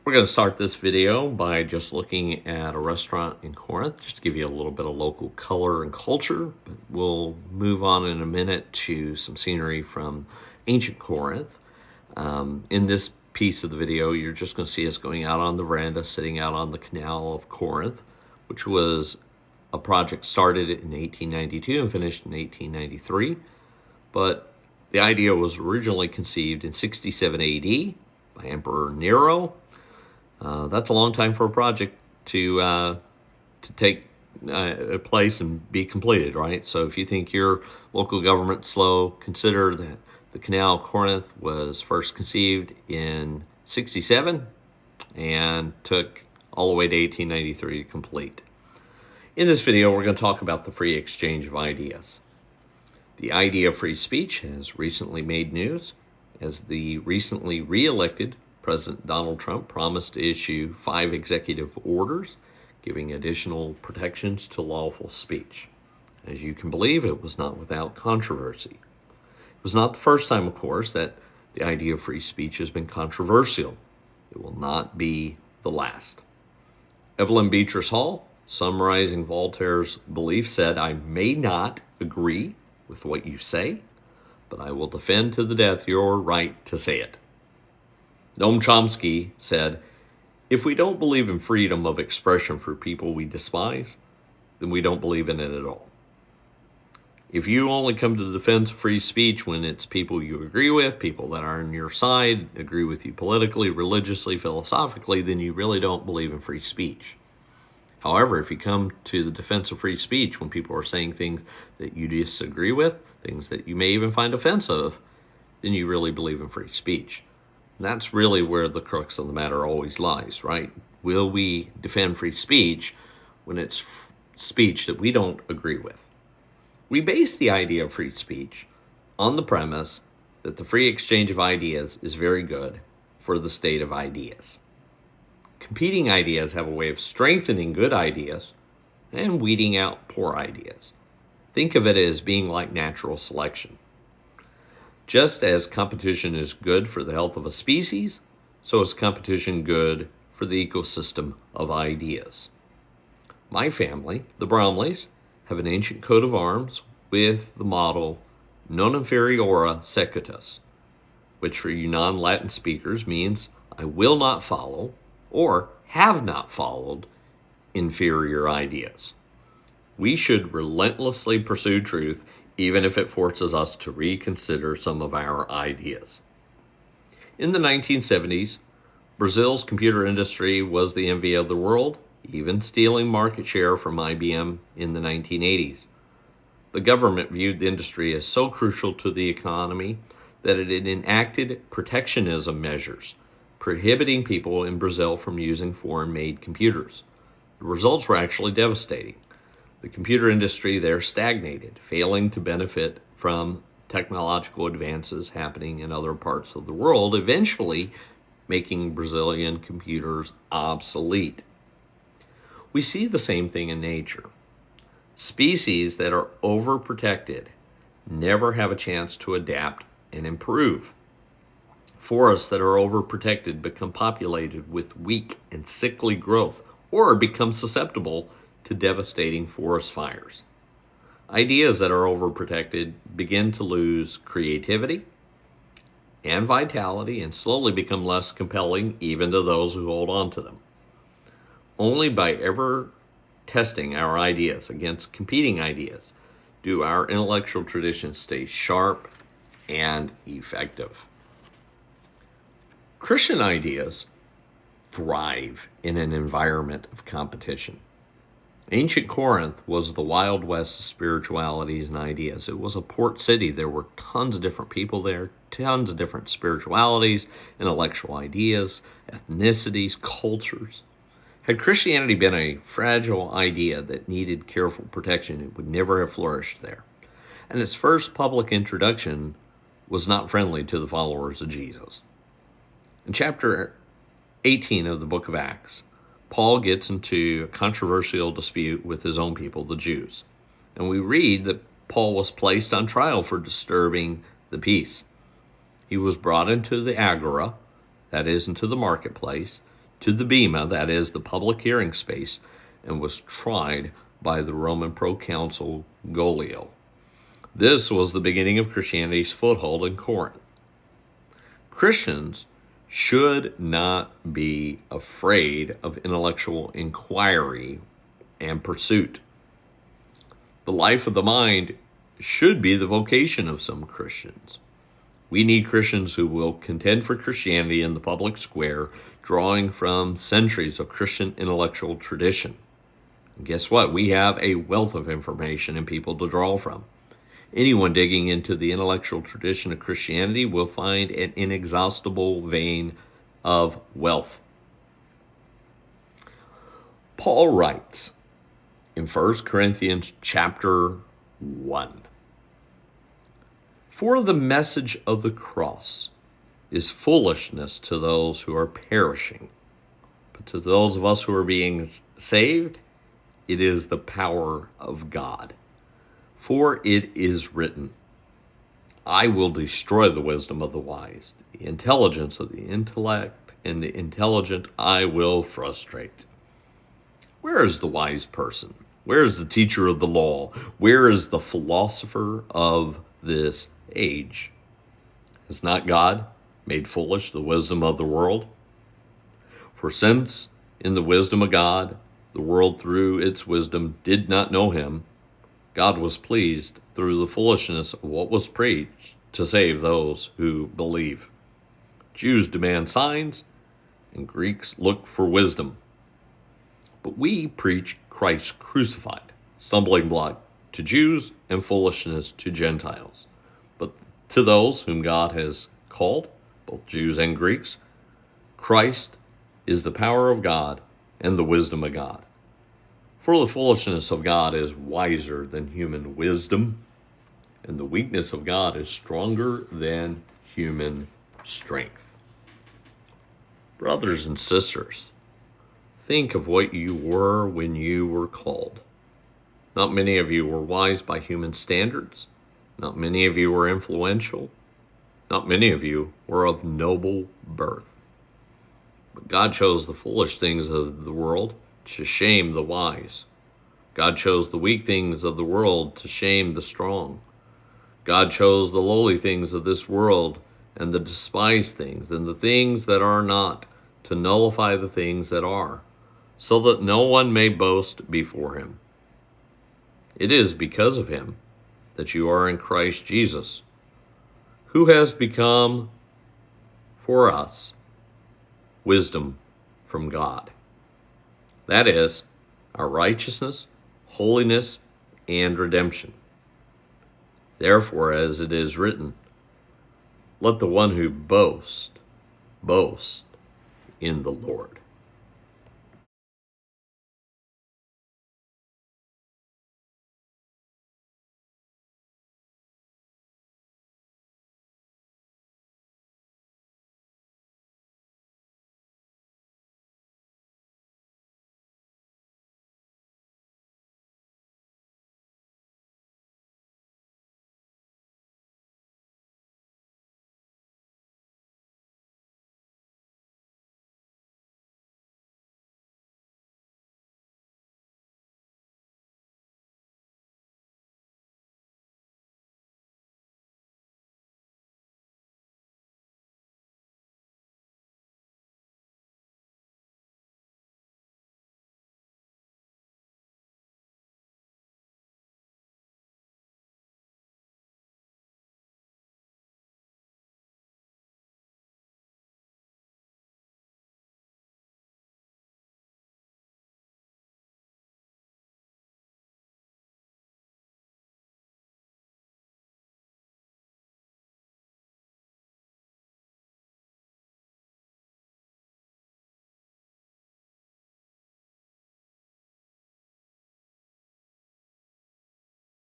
We're going to start this video by just looking at a restaurant in Corinth, just to give you a little bit of local color and culture. But we'll move on in a minute to some scenery from ancient Corinth. In this piece of the video, you're just going to see us going out on the veranda, sitting out on the Canal of Corinth, which was a project started in 1892 and finished in 1893. But the idea was originally conceived in 67 AD by Emperor Nero. That's a long time for a project to take place and be completed, right? So if you think your local government's slow, consider that the Canal of Corinth was first conceived in 67 and took all the way to 1893 to complete. In this video, we're going to talk about the free exchange of ideas. The idea of free speech has recently made news as the recently re-elected President Donald Trump promised to issue 5 executive orders giving additional protections to lawful speech. As you can believe, it was not without controversy. It was not the first time, of course, that the idea of free speech has been controversial. It will not be the last. Evelyn Beatrice Hall, summarizing Voltaire's belief, said, "I may not agree with what you say, but I will defend to the death your right to say it." Noam Chomsky said, "If we don't believe in freedom of expression for people we despise, then we don't believe in it at all. If you only come to the defense of free speech when it's people you agree with, people that are on your side, agree with you politically, religiously, philosophically, then you really don't believe in free speech. However, if you come to the defense of free speech when people are saying things that you disagree with, things that you may even find offensive, then you really believe in free speech." And that's really where the crux of the matter always lies, right? Will we defend free speech when it's speech that we don't agree with? We base the idea of free speech on the premise that the free exchange of ideas is very good for the state of ideas. Competing ideas have a way of strengthening good ideas and weeding out poor ideas. Think of it as being like natural selection. Just as competition is good for the health of a species, so is competition good for the ecosystem of ideas. My family, the Bromleys, have an ancient coat of arms with the motto "Non inferiora secutus," which for you non-Latin speakers means "I will not follow or have not followed inferior ideas." We should relentlessly pursue truth, even if it forces us to reconsider some of our ideas. In the 1970s, Brazil's computer industry was the envy of the world, even stealing market share from IBM in the 1980s. The government viewed the industry as so crucial to the economy that it enacted protectionism measures, prohibiting people in Brazil from using foreign-made computers. The results were actually devastating. The computer industry there stagnated, failing to benefit from technological advances happening in other parts of the world, eventually making Brazilian computers obsolete. We see the same thing in nature. Species that are overprotected never have a chance to adapt and improve. Forests that are overprotected become populated with weak and sickly growth or become susceptible to devastating forest fires. Ideas that are overprotected begin to lose creativity and vitality and slowly become less compelling even to those who hold on to them. Only by ever testing our ideas against competing ideas do our intellectual traditions stay sharp and effective. Christian ideas thrive in an environment of competition. Ancient Corinth was the Wild West of spiritualities and ideas. It was a port city. There were tons of different people there, tons of different spiritualities, intellectual ideas, ethnicities, cultures. Had Christianity been a fragile idea that needed careful protection, it would never have flourished there. And its first public introduction was not friendly to the followers of Jesus. In chapter 18 of the book of Acts, Paul gets into a controversial dispute with his own people, the Jews. And we read that Paul was placed on trial for disturbing the peace. He was brought into the agora, that is, into the marketplace, to the Bema, that is, the public hearing space, and was tried by the Roman proconsul Gallio. This was the beginning of Christianity's foothold in Corinth. Christians should not be afraid of intellectual inquiry and pursuit. The life of the mind should be the vocation of some Christians. We need Christians who will contend for Christianity in the public square, drawing from centuries of Christian intellectual tradition. And guess what? We have a wealth of information and people to draw from. Anyone digging into the intellectual tradition of Christianity will find an inexhaustible vein of wealth. Paul writes in 1 Corinthians chapter 1, "For the message of the cross is foolishness to those who are perishing, but to those of us who are being saved, it is the power of God. For it is written, I will destroy the wisdom of the wise, the intelligence of the intellect, and the intelligent I will frustrate." Where is the wise person? Where is the teacher of the law? Where is the philosopher of this age? Has not God made foolish the wisdom of the world? For since in the wisdom of God, the world through its wisdom did not know him, God was pleased through the foolishness of what was preached to save those who believe. Jews demand signs, and Greeks look for wisdom. But we preach Christ crucified, stumbling block to Jews and foolishness to Gentiles. But to those whom God has called, both Jews and Greeks, Christ is the power of God and the wisdom of God. For the foolishness of God is wiser than human wisdom, and the weakness of God is stronger than human strength. Brothers and sisters, think of what you were when you were called. Not many of you were wise by human standards. Not many of you were influential. Not many of you were of noble birth. But God chose the foolish things of the world to shame the wise. God chose the weak things of the world to shame the strong. God chose the lowly things of this world and the despised things and the things that are not to nullify the things that are, so that no one may boast before him. It is because of him that you are in Christ Jesus, who has become for us wisdom from God. That is, our righteousness, holiness, and redemption. Therefore, as it is written, let the one who boasts, boast in the Lord.